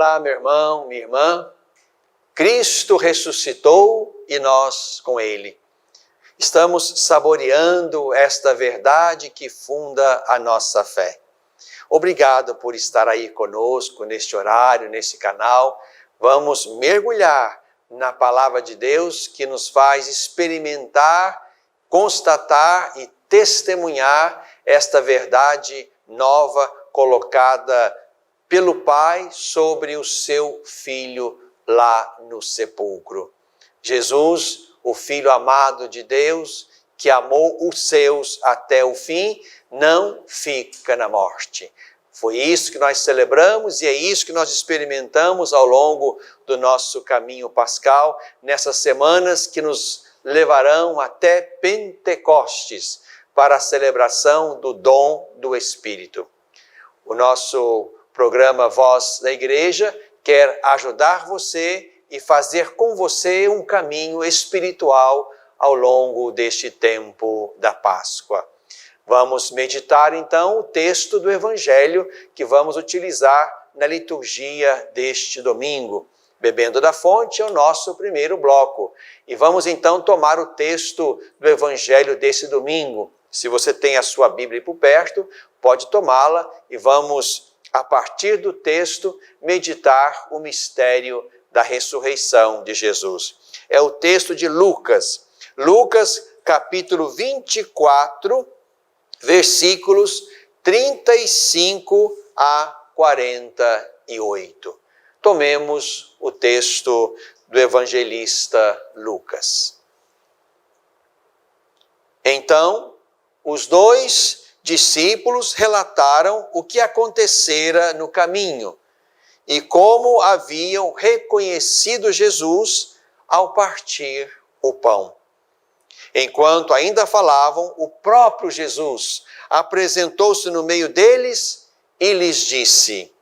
Olá, meu irmão, minha irmã. Cristo ressuscitou e nós com Ele. Estamos saboreando esta verdade que funda a nossa fé. Obrigado por estar aí conosco neste horário, nesse canal. Vamos mergulhar na palavra de Deus que nos faz experimentar, constatar e testemunhar esta verdade nova colocada pelo Pai sobre o seu Filho lá no sepulcro. Jesus, o Filho amado de Deus, que amou os seus até o fim, não fica na morte. Foi isso que nós celebramos e é isso que nós experimentamos ao longo do nosso caminho pascal, nessas semanas que nos levarão até Pentecostes, para a celebração do dom do Espírito. O nosso programa Voz da Igreja quer ajudar você e fazer com você um caminho espiritual ao longo deste tempo da Páscoa. Vamos meditar então o texto do Evangelho que vamos utilizar na liturgia deste domingo. Bebendo da fonte é o nosso primeiro bloco. E vamos então tomar o texto do Evangelho desse domingo. Se você tem a sua Bíblia por perto, pode tomá-la e vamos, a partir do texto, meditar o mistério da ressurreição de Jesus. É o texto de Lucas. Lucas, capítulo 24, versículos 35 a 48. Tomemos o texto do evangelista Lucas. Então, os dois discípulos relataram o que acontecera no caminho e como haviam reconhecido Jesus ao partir o pão. Enquanto ainda falavam, o próprio Jesus apresentou-se no meio deles e lhes disse: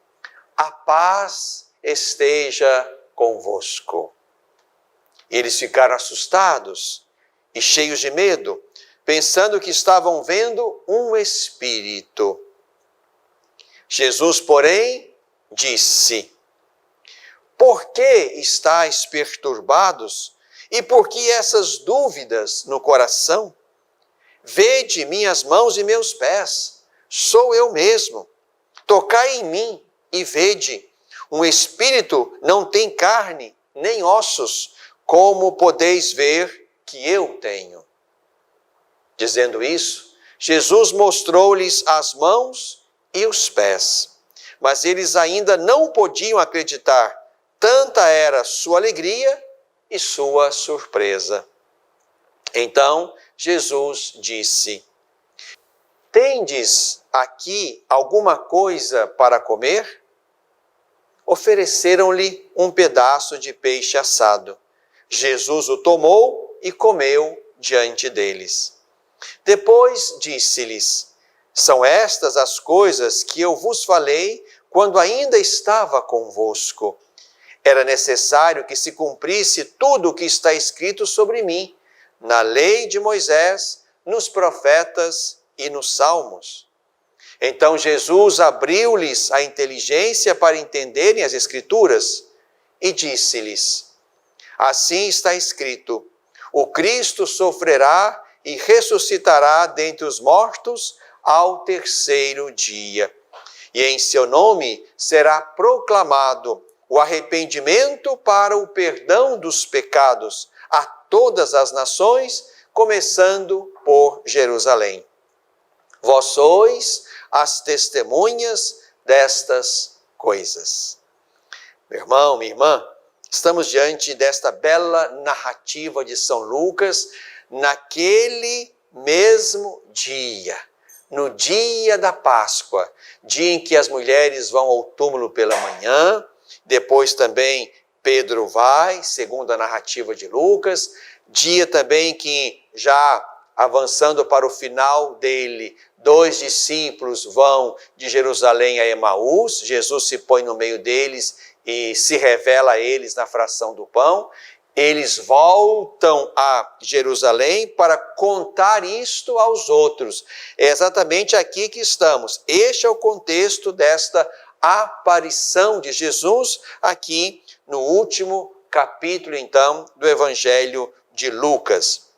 "A paz esteja convosco." Eles ficaram assustados e cheios de medo, pensando que estavam vendo um espírito. Jesus, porém, disse: "Por que estáis perturbados? E por que essas dúvidas no coração? Vede minhas mãos e meus pés, sou eu mesmo. Tocai em mim e vede. Um espírito não tem carne nem ossos, como podeis ver que eu tenho." Dizendo isso, Jesus mostrou-lhes as mãos e os pés. Mas eles ainda não podiam acreditar, tanta era sua alegria e sua surpresa. Então Jesus disse: "Tendes aqui alguma coisa para comer?" Ofereceram-lhe um pedaço de peixe assado. Jesus o tomou e comeu diante deles. Depois disse-lhes: "São estas as coisas que eu vos falei quando ainda estava convosco. Era necessário que se cumprisse tudo o que está escrito sobre mim, na lei de Moisés, nos profetas e nos salmos." Então Jesus abriu-lhes a inteligência para entenderem as Escrituras e disse-lhes: "Assim está escrito: o Cristo sofrerá e ressuscitará dentre os mortos ao terceiro dia. E em seu nome será proclamado o arrependimento para o perdão dos pecados a todas as nações, começando por Jerusalém. Vós sois as testemunhas destas coisas." Meu irmão, minha irmã, estamos diante desta bela narrativa de São Lucas, naquele mesmo dia, no dia da Páscoa, dia em que as mulheres vão ao túmulo pela manhã, depois também Pedro vai, segundo a narrativa de Lucas, dia também que já avançando para o final dele, 2 discípulos vão de Jerusalém a Emaús, Jesus se põe no meio deles e se revela a eles na fração do pão. Eles voltam a Jerusalém para contar isto aos outros. É exatamente aqui que estamos. Este é o contexto desta aparição de Jesus aqui no último capítulo, então, do Evangelho de Lucas.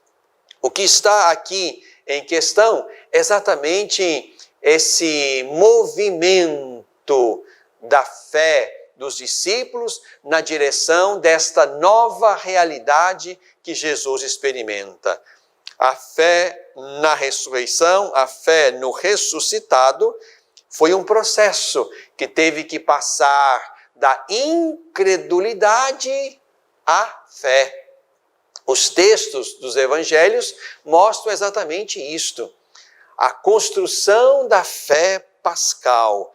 O que está aqui em questão é exatamente esse movimento da fé dos discípulos na direção desta nova realidade que Jesus experimenta. A fé na ressurreição, a fé no ressuscitado, foi um processo que teve que passar da incredulidade à fé. Os textos dos evangelhos mostram exatamente isto. A construção da fé pascal,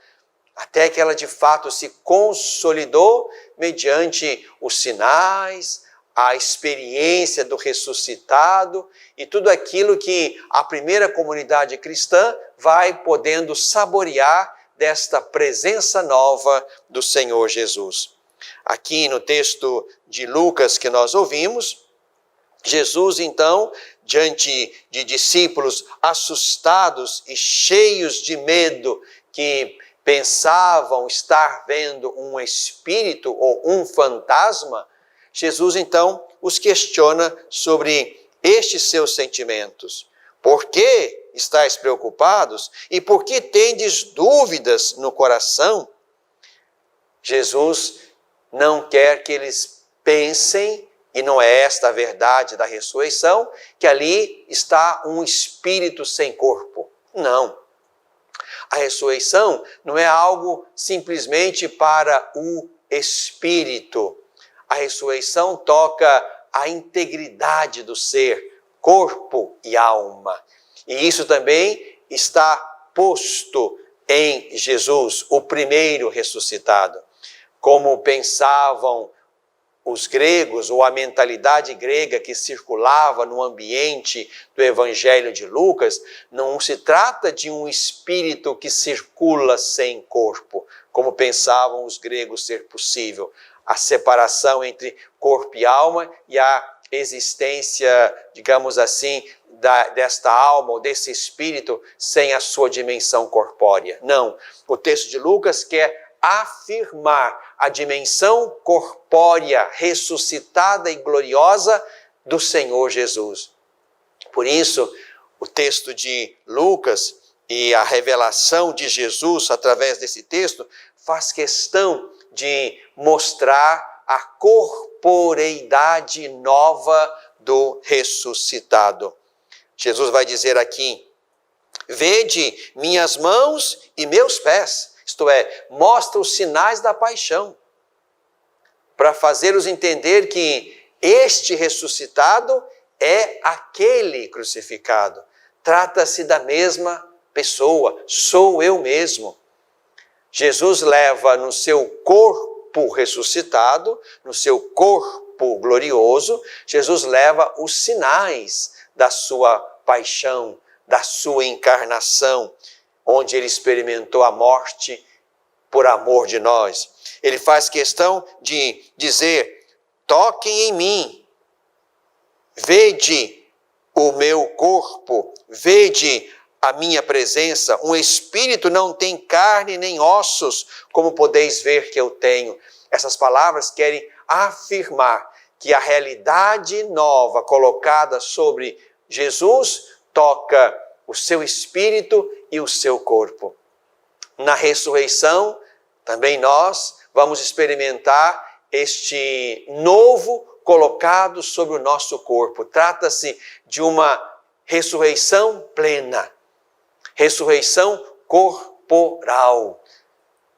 até que ela de fato se consolidou mediante os sinais, a experiência do ressuscitado e tudo aquilo que a primeira comunidade cristã vai podendo saborear desta presença nova do Senhor Jesus. Aqui no texto de Lucas que nós ouvimos, Jesus, então, diante de discípulos assustados e cheios de medo, que pensavam estar vendo um espírito ou um fantasma, Jesus, então, os questiona sobre estes seus sentimentos. Por que estáis preocupados e por que tendes dúvidas no coração? Jesus não quer que eles pensem, e não é esta a verdade da ressurreição, que ali está um espírito sem corpo. Não. A ressurreição não é algo simplesmente para o espírito. A ressurreição toca a integridade do ser, corpo e alma. E isso também está posto em Jesus, o primeiro ressuscitado. Como pensavam os gregos, ou a mentalidade grega que circulava no ambiente do Evangelho de Lucas, não se trata de um espírito que circula sem corpo, como pensavam os gregos ser possível. A separação entre corpo e alma e a existência, digamos assim, desta alma ou desse espírito sem a sua dimensão corpórea. Não, o texto de Lucas quer afirmar a dimensão corpórea, ressuscitada e gloriosa do Senhor Jesus. Por isso, o texto de Lucas e a revelação de Jesus através desse texto faz questão de mostrar a corporeidade nova do ressuscitado. Jesus vai dizer aqui: vede minhas mãos e meus pés. Isto é, mostra os sinais da paixão, para fazer-os entender que este ressuscitado é aquele crucificado. Trata-se da mesma pessoa, sou eu mesmo. Jesus leva no seu corpo ressuscitado, no seu corpo glorioso, Jesus leva os sinais da sua paixão, da sua encarnação, onde ele experimentou a morte por amor de nós. Ele faz questão de dizer: toquem em mim, vede o meu corpo, vede a minha presença. Um espírito não tem carne nem ossos, como podeis ver que eu tenho. Essas palavras querem afirmar que a realidade nova colocada sobre Jesus toca o seu espírito e o seu corpo. Na ressurreição, também nós vamos experimentar este novo colocado sobre o nosso corpo. Trata-se de uma ressurreição plena, ressurreição corporal,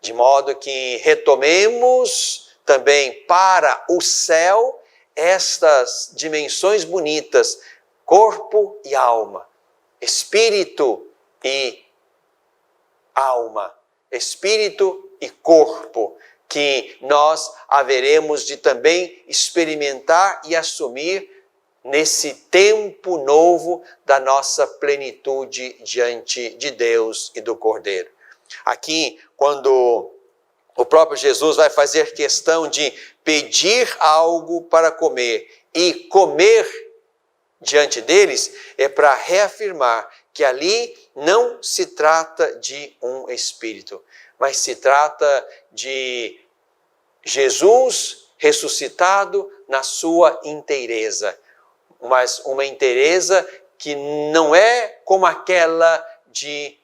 de modo que retomemos também para o céu estas dimensões bonitas, corpo e alma, espírito e alma, espírito e corpo, que nós haveremos de também experimentar e assumir nesse tempo novo da nossa plenitude diante de Deus e do Cordeiro. Aqui, quando o próprio Jesus vai fazer questão de pedir algo para comer e comer diante deles, é para reafirmar que ali não se trata de um espírito, mas se trata de Jesus ressuscitado na sua inteireza, mas uma inteireza que não é como aquela de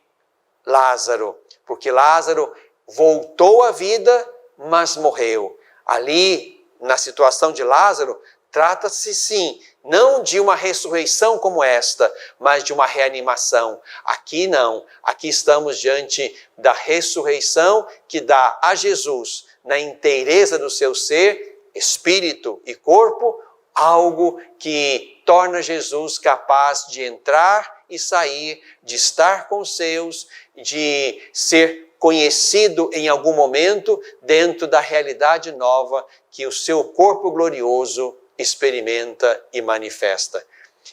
Lázaro, porque Lázaro voltou à vida, mas morreu. Ali, na situação de Lázaro, trata-se sim, não de uma ressurreição como esta, mas de uma reanimação. Aqui não, aqui estamos diante da ressurreição que dá a Jesus, na inteireza do seu ser, espírito e corpo, algo que torna Jesus capaz de entrar e sair, de estar com os seus, de ser conhecido em algum momento dentro da realidade nova que o seu corpo glorioso experimenta e manifesta.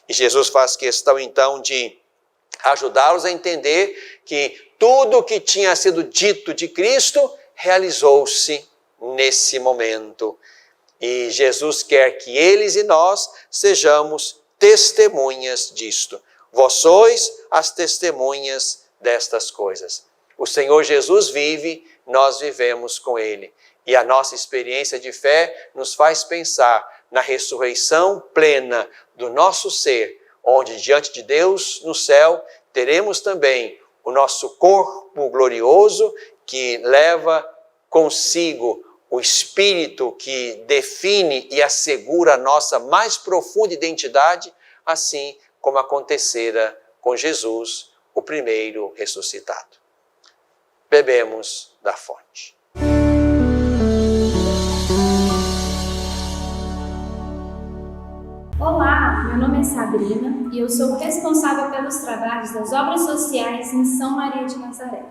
E Jesus faz questão então de ajudá-los a entender que tudo o que tinha sido dito de Cristo realizou-se nesse momento. E Jesus quer que eles e nós sejamos testemunhas disto. Vós sois as testemunhas destas coisas. O Senhor Jesus vive, nós vivemos com Ele. E a nossa experiência de fé nos faz pensar na ressurreição plena do nosso ser, onde diante de Deus no céu teremos também o nosso corpo glorioso que leva consigo o Espírito que define e assegura a nossa mais profunda identidade, assim como acontecera com Jesus, o primeiro ressuscitado. Bebemos da fonte. Olá, meu nome é Sabrina e eu sou responsável pelos trabalhos das obras sociais em São Maria de Nazaré.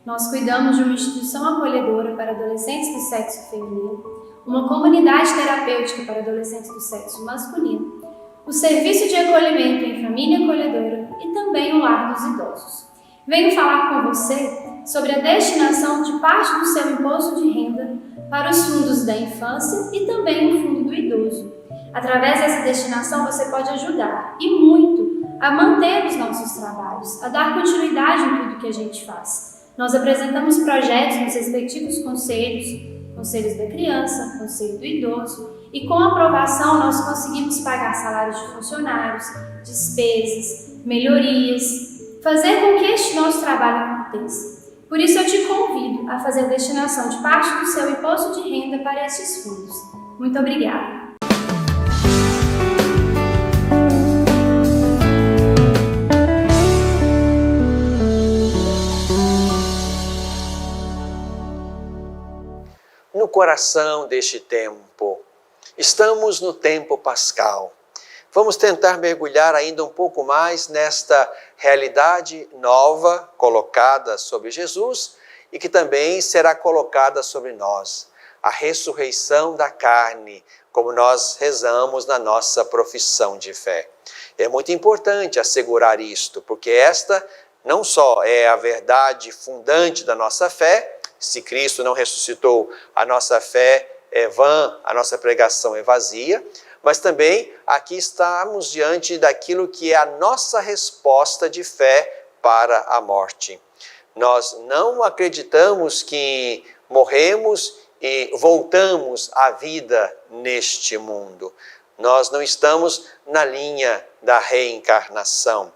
Nós cuidamos de uma instituição acolhedora para adolescentes do sexo feminino, uma comunidade terapêutica para adolescentes do sexo masculino, o serviço de acolhimento em família acolhedora e também o lar dos idosos. Venho falar com você sobre a destinação de parte do seu imposto de renda para os fundos da infância e também o fundo do idoso. Através dessa destinação você pode ajudar, e muito, a manter os nossos trabalhos, a dar continuidade em tudo que a gente faz. Nós apresentamos projetos nos respectivos conselhos da criança, conselho do idoso, e com aprovação nós conseguimos pagar salários de funcionários, despesas, melhorias, fazer com que este nosso trabalho aconteça. Por isso eu te convido a fazer a destinação de parte do seu imposto de renda para esses fundos. Muito obrigada! No coração deste tempo, estamos no tempo pascal. Vamos tentar mergulhar ainda um pouco mais nesta realidade nova colocada sobre Jesus e que também será colocada sobre nós. A ressurreição da carne, como nós rezamos na nossa profissão de fé. É muito importante assegurar isto, porque esta não só é a verdade fundante da nossa fé. Se Cristo não ressuscitou, a nossa fé é vã, a nossa pregação é vazia, mas também aqui estamos diante daquilo que é a nossa resposta de fé para a morte. Nós não acreditamos que morremos e voltamos à vida neste mundo. Nós não estamos na linha da reencarnação,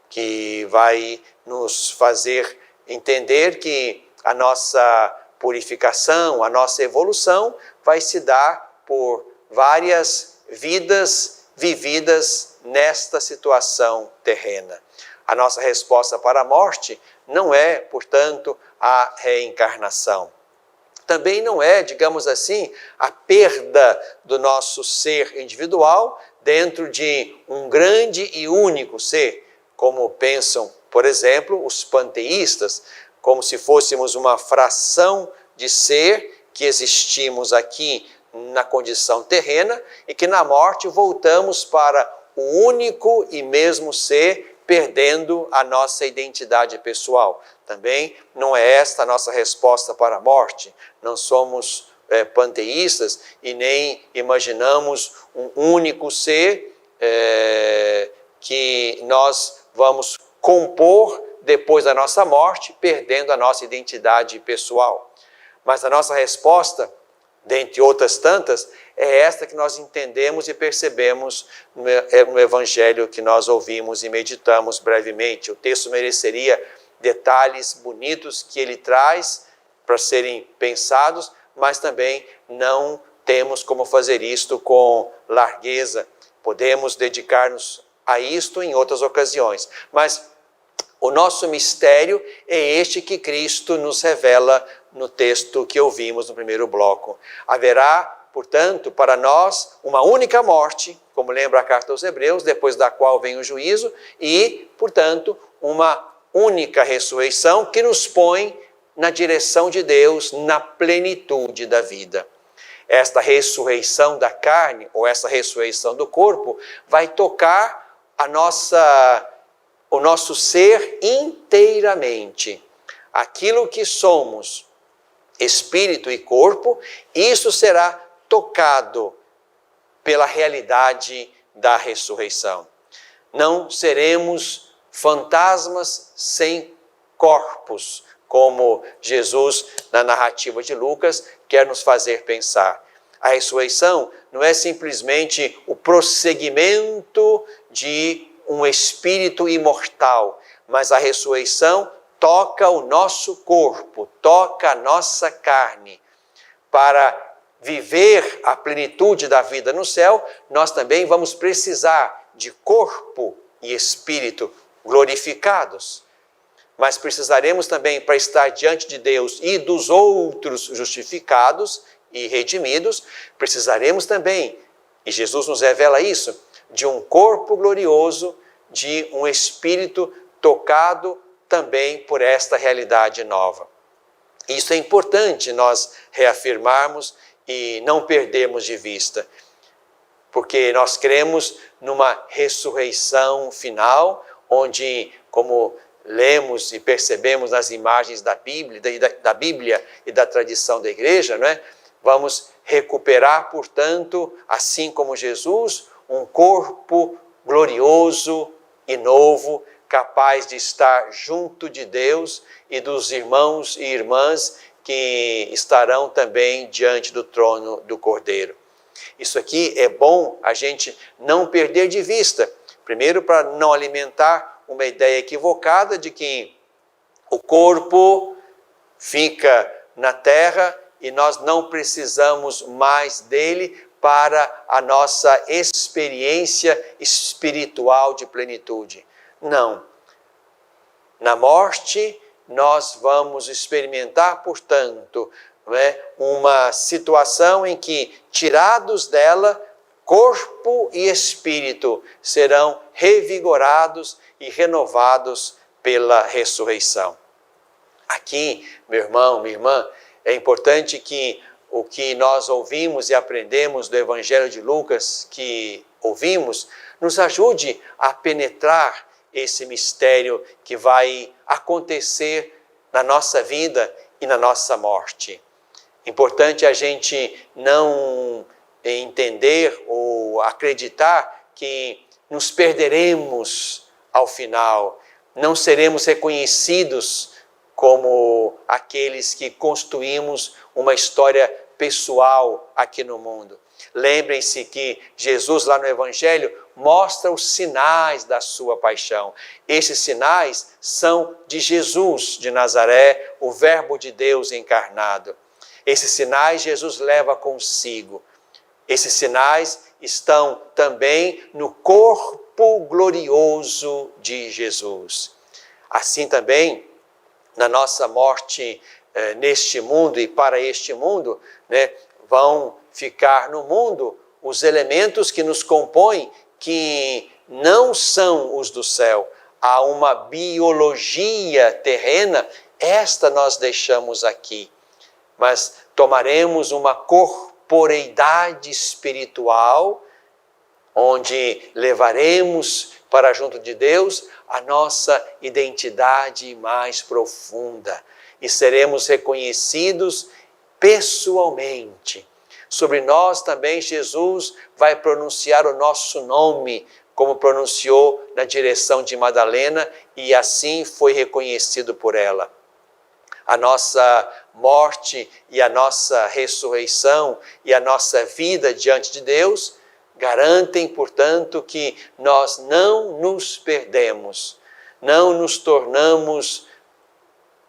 que vai nos fazer entender que a nossa purificação, a nossa evolução vai se dar por várias vidas vividas nesta situação terrena. A nossa resposta para a morte não é, portanto, a reencarnação. Também não é, digamos assim, a perda do nosso ser individual dentro de um grande e único ser, como pensam, por exemplo, os panteístas, como se fôssemos uma fração de ser que existimos aqui na condição terrena e que na morte voltamos para o único e mesmo ser, perdendo a nossa identidade pessoal. Também não é esta a nossa resposta para a morte. Não somos panteístas e nem imaginamos um único ser que nós vamos compor depois da nossa morte, perdendo a nossa identidade pessoal. Mas a nossa resposta, dentre outras tantas, é esta que nós entendemos e percebemos no Evangelho que nós ouvimos e meditamos brevemente. O texto mereceria detalhes bonitos que ele traz para serem pensados, mas também não temos como fazer isto com largueza. Podemos dedicar-nos a isto em outras ocasiões. Mas o nosso mistério é este que Cristo nos revela no texto que ouvimos no primeiro bloco. Haverá, portanto, para nós uma única morte, como lembra a carta aos Hebreus, depois da qual vem o juízo, e, portanto, uma única ressurreição que nos põe na direção de Deus, na plenitude da vida. Esta ressurreição da carne, ou essa ressurreição do corpo, vai tocar o nosso ser inteiramente. Aquilo que somos, espírito e corpo, isso será tocado pela realidade da ressurreição. Não seremos fantasmas sem corpos, como Jesus, na narrativa de Lucas, quer nos fazer pensar. A ressurreição não é simplesmente o prosseguimento de um espírito imortal, mas a ressurreição toca o nosso corpo, toca a nossa carne. Para viver a plenitude da vida no céu, nós também vamos precisar de corpo e espírito glorificados. Mas precisaremos também, para estar diante de Deus e dos outros justificados e redimidos, precisaremos também, e Jesus nos revela isso, de um corpo glorioso, de um espírito tocado também por esta realidade nova. Isso é importante nós reafirmarmos e não perdermos de vista, porque nós cremos numa ressurreição final, onde, como lemos e percebemos nas imagens da Bíblia e da tradição da igreja, não é? Vamos recuperar, portanto, assim como Jesus, um corpo glorioso e novo, capaz de estar junto de Deus e dos irmãos e irmãs que estarão também diante do trono do Cordeiro. Isso aqui é bom a gente não perder de vista. Primeiro, para não alimentar uma ideia equivocada de que o corpo fica na terra e nós não precisamos mais dele para a nossa experiência espiritual de plenitude. Não. Na morte, nós vamos experimentar, portanto, uma situação em que, tirados dela, corpo e espírito serão revigorados e renovados pela ressurreição. Aqui, meu irmão, minha irmã, é importante que o que nós ouvimos e aprendemos do Evangelho de Lucas, que ouvimos, nos ajude a penetrar esse mistério que vai acontecer na nossa vida e na nossa morte. Importante a gente não entender ou acreditar que nos perderemos ao final, não seremos reconhecidos como aqueles que construímos uma história pessoal aqui no mundo. Lembrem-se que Jesus, lá no Evangelho, mostra os sinais da sua paixão. Esses sinais são de Jesus de Nazaré, o Verbo de Deus encarnado. Esses sinais Jesus leva consigo. Esses sinais estão também no corpo glorioso de Jesus. Assim também, na nossa morte neste mundo e para este mundo, vão ficar no mundo os elementos que nos compõem, que não são os do céu. Há uma biologia terrena, esta nós deixamos aqui. Mas tomaremos uma corporeidade espiritual, onde levaremos para junto de Deus a nossa identidade mais profunda e seremos reconhecidos pessoalmente. Sobre nós também Jesus vai pronunciar o nosso nome como pronunciou na direção de Madalena, e assim foi reconhecido por ela. A nossa morte e a nossa ressurreição e a nossa vida diante de Deus garantem, portanto, que nós não nos perdemos, não nos tornamos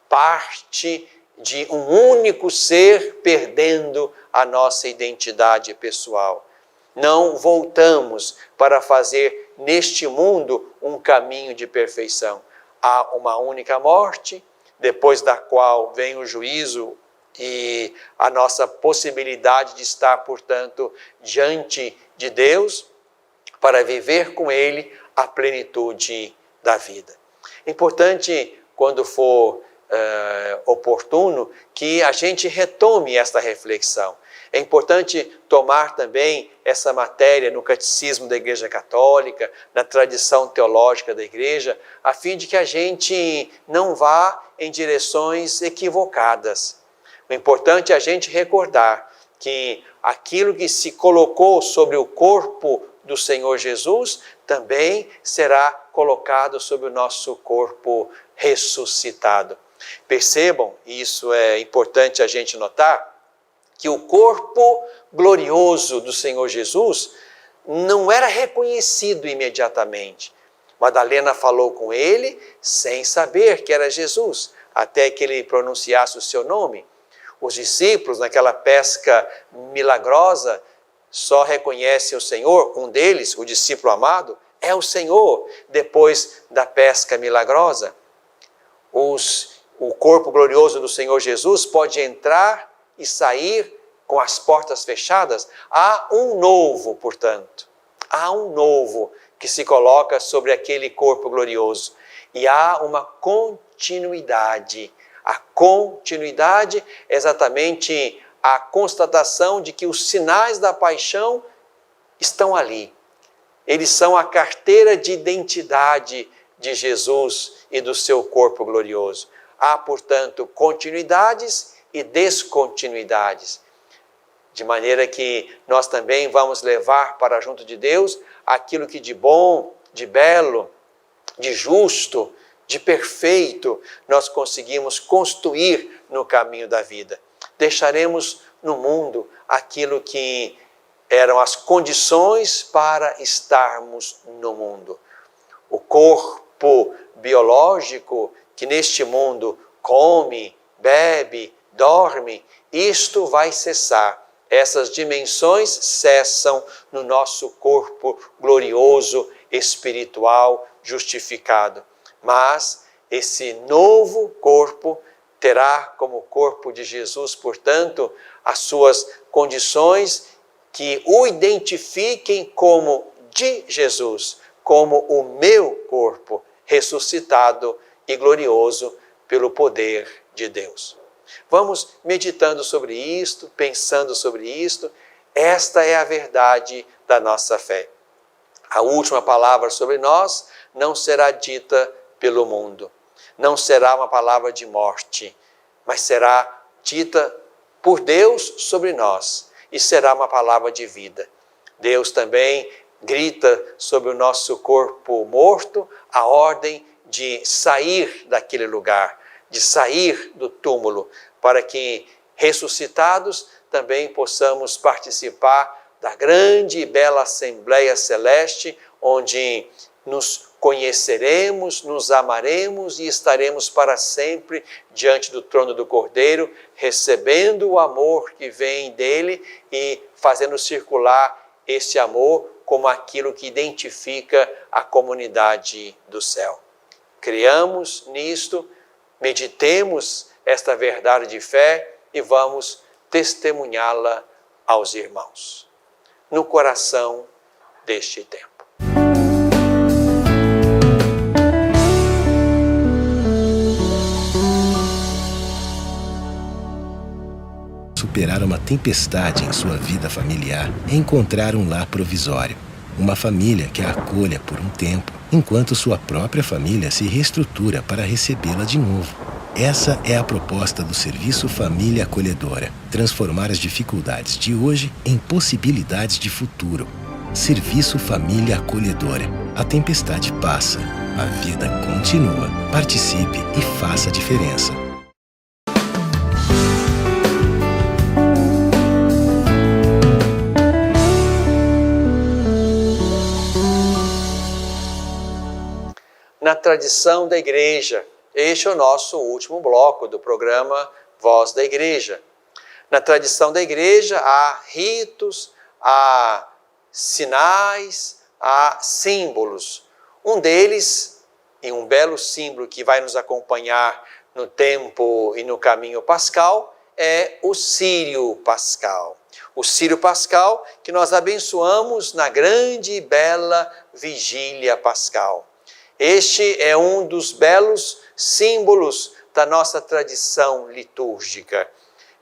parte de um único ser perdendo a nossa identidade pessoal. Não voltamos para fazer neste mundo um caminho de perfeição. Há uma única morte, depois da qual vem o juízo e a nossa possibilidade de estar, portanto, diante de Deus para viver com Ele a plenitude da vida. É importante, quando for oportuno, que a gente retome esta reflexão. É importante tomar também essa matéria no catecismo da Igreja Católica, na tradição teológica da Igreja, a fim de que a gente não vá em direções equivocadas. O importante é a gente recordar que aquilo que se colocou sobre o corpo do Senhor Jesus também será colocado sobre o nosso corpo ressuscitado. Percebam, e isso é importante a gente notar, que o corpo glorioso do Senhor Jesus não era reconhecido imediatamente. Madalena falou com ele sem saber que era Jesus, até que ele pronunciasse o seu nome. Os discípulos, naquela pesca milagrosa, só reconhecem o Senhor. Um deles, o discípulo amado, é o Senhor, depois da pesca milagrosa. O corpo glorioso do Senhor Jesus pode entrar e sair com as portas fechadas. Há um novo, portanto. Há um novo que se coloca sobre aquele corpo glorioso. E há uma continuidade. A continuidade é exatamente a constatação de que os sinais da paixão estão ali. Eles são a carteira de identidade de Jesus e do seu corpo glorioso. Há, portanto, continuidades e descontinuidades, de maneira que nós também vamos levar para junto de Deus aquilo que de bom, de belo, de justo, de perfeito nós conseguimos construir no caminho da vida. Deixaremos no mundo aquilo que eram as condições para estarmos no mundo. O corpo biológico que neste mundo come, bebe, dorme, isto vai cessar. Essas dimensões cessam no nosso corpo glorioso, espiritual, justificado. Mas esse novo corpo terá como corpo de Jesus, portanto, as suas condições que o identifiquem como de Jesus, como o meu corpo ressuscitado e glorioso pelo poder de Deus. Vamos meditando sobre isto, pensando sobre isto. Esta é a verdade da nossa fé. A última palavra sobre nós não será dita pelo mundo. Não será uma palavra de morte, mas será dita por Deus sobre nós e será uma palavra de vida. Deus também grita sobre o nosso corpo morto a ordem de sair daquele lugar, de sair do túmulo, para que, ressuscitados, também possamos participar da grande e bela Assembleia Celeste, onde nos conheceremos, nos amaremos e estaremos para sempre diante do trono do Cordeiro, recebendo o amor que vem dele e fazendo circular esse amor como aquilo que identifica a comunidade do céu. Criamos nisto, meditemos esta verdade de fé e vamos testemunhá-la aos irmãos, no coração deste tempo. Superar uma tempestade em sua vida familiar é encontrar um lar provisório. Uma família que a acolha por um tempo, enquanto sua própria família se reestrutura para recebê-la de novo. Essa é a proposta do Serviço Família Acolhedora. Transformar as dificuldades de hoje em possibilidades de futuro. Serviço Família Acolhedora. A tempestade passa, a vida continua. Participe e faça a diferença. Na tradição da Igreja, este é o nosso último bloco do programa Voz da Igreja. Na tradição da Igreja há ritos, há sinais, há símbolos. Um deles, e um belo símbolo que vai nos acompanhar no tempo e no caminho pascal, é o Círio Pascal. O Círio Pascal que nós abençoamos na grande e bela Vigília Pascal. Este é um dos belos símbolos da nossa tradição litúrgica.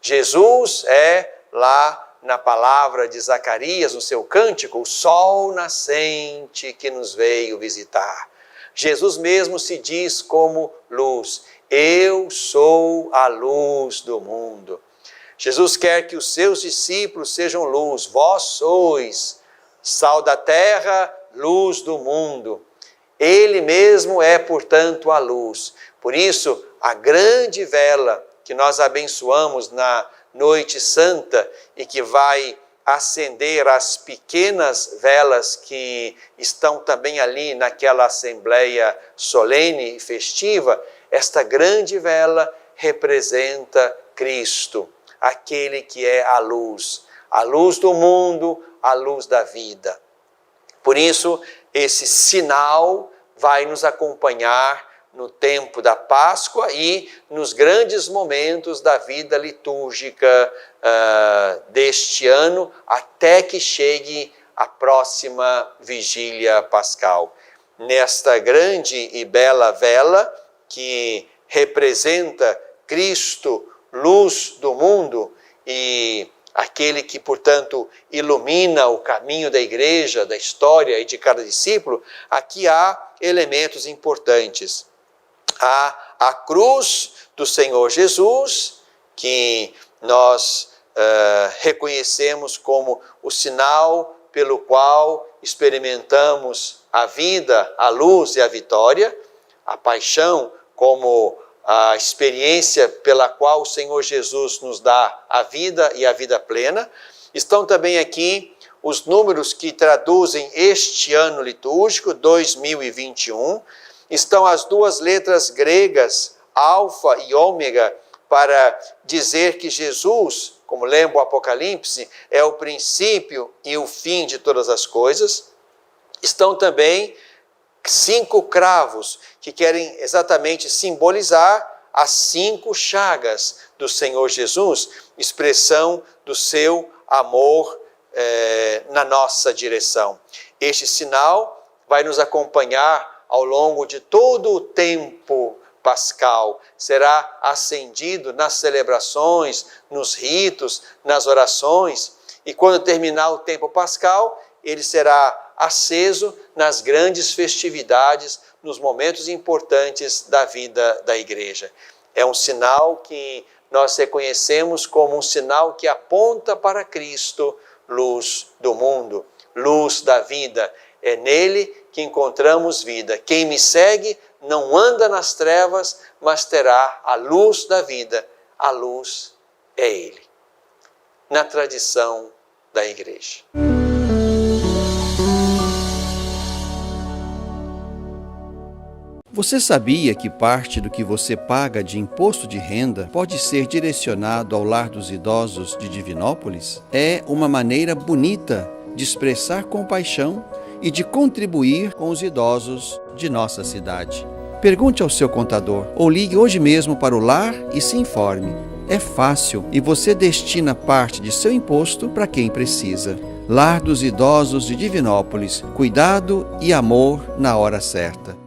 Jesus é, lá na palavra de Zacarias, no seu cântico, o sol nascente que nos veio visitar. Jesus mesmo se diz como luz. Eu sou a luz do mundo. Jesus quer que os seus discípulos sejam luz. Vós sois sal da terra, luz do mundo. Ele mesmo é, portanto, a luz. Por isso, a grande vela que nós abençoamos na Noite Santa e que vai acender as pequenas velas que estão também ali naquela assembleia solene e festiva, esta grande vela representa Cristo, aquele que é a luz do mundo, a luz da vida. Por isso, esse sinal vai nos acompanhar no tempo da Páscoa e nos grandes momentos da vida litúrgica deste ano, até que chegue a próxima Vigília Pascal. Nesta grande e bela vela, que representa Cristo, luz do mundo, e aquele que, portanto, ilumina o caminho da igreja, da história e de cada discípulo, aqui há elementos importantes. Há a cruz do Senhor Jesus, que nós reconhecemos como o sinal pelo qual experimentamos a vida, a luz e a vitória, a paixão como a experiência pela qual o Senhor Jesus nos dá a vida e a vida plena. Estão também aqui os números que traduzem este ano litúrgico, 2021. Estão as duas letras gregas, alfa e ômega, para dizer que Jesus, como lembra o Apocalipse, é o princípio e o fim de todas as coisas. Estão também 5 cravos que querem exatamente simbolizar as 5 chagas do Senhor Jesus, expressão do seu amor na nossa direção. Este sinal vai nos acompanhar ao longo de todo o tempo pascal, será acendido nas celebrações, nos ritos, nas orações, e quando terminar o tempo pascal, ele será aceso nas grandes festividades, nos momentos importantes da vida da igreja. É um sinal que nós reconhecemos como um sinal que aponta para Cristo, luz do mundo, luz da vida. É nele que encontramos vida. Quem me segue não anda nas trevas, mas terá a luz da vida. A luz é ele. Na tradição da igreja. Você sabia que parte do que você paga de imposto de renda pode ser direcionado ao Lar dos Idosos de Divinópolis? É uma maneira bonita de expressar compaixão e de contribuir com os idosos de nossa cidade. Pergunte ao seu contador ou ligue hoje mesmo para o lar e se informe. É fácil e você destina parte de seu imposto para quem precisa. Lar dos Idosos de Divinópolis. Cuidado e amor na hora certa.